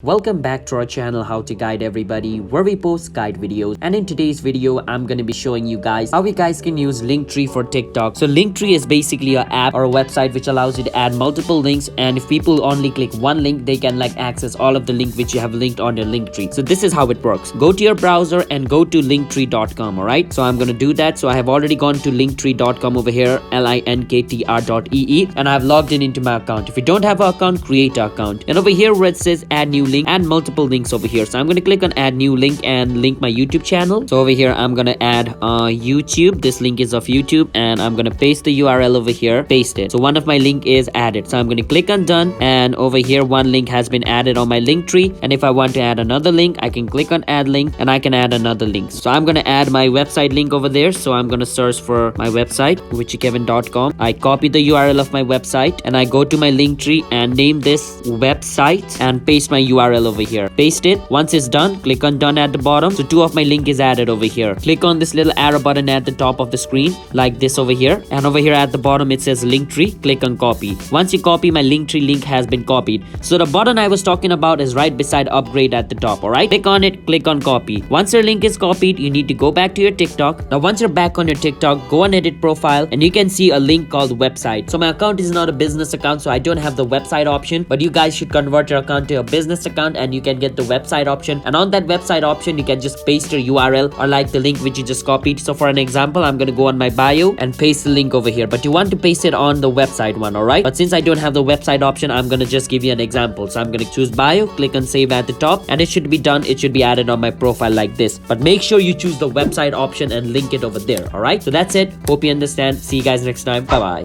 Welcome back to our channel How to Guide Everybody, where we post guide videos. And in today's video I'm going to be showing you guys how you guys can use Linktree for TikTok. So Linktree is basically an app or a website which allows you to add multiple links, and if people only click one link they can access all of the link which you have linked on your Linktree. So this is how it works. Go to your browser and go to linktree.com. Alright, so I'm going to do that. So I have already gone to linktree.com over here, linktr.ee, and I've logged in into my account. If you don't have an account, create an account, and over here where it says add new link and multiple links over here, so I'm going to click on add new link and link my YouTube channel. So over here I'm going to add YouTube. This link is of YouTube, and I'm going to paste the URL over here, paste it. So one of my link is added, so I'm going to click on done, and over here one link has been added on my Linktree. And if I want to add another link, I can click on add link and I can add another link. So I'm going to add my website link over there. So I'm going to search for my website, richykevin.com. I copy the URL of my website and I go to my Linktree and name this website and paste my URL over here, paste it. Once it's done, click on done at the bottom. So two of my link is added over here. Click on this little arrow button at the top of the screen like this over here, and over here at the bottom it says Linktree. Click on copy. Once you copy, my Linktree link has been copied. So the button I was talking about is right beside upgrade at the top. Alright, click on it, click on copy. Once your link is copied, you need to go back to your TikTok. Now once you're back on your TikTok, go on edit profile and you can see a link called website. So my account is not a business account, so I don't have the website option, but you guys should convert your account to a business account and you can get the website option. And on that website option you can just paste your URL or the link which you just copied. So for an example, I'm going to go on my bio and paste the link over here, but you want to paste it on the website one. Alright, but since I don't have the website option, I'm going to just give you an example. So I'm going to choose bio, click on save at the top, and it should be done. It should be added on my profile like this, but make sure you choose the website option and link it over there. Alright, so that's it. Hope you understand. See you guys next time. Bye bye.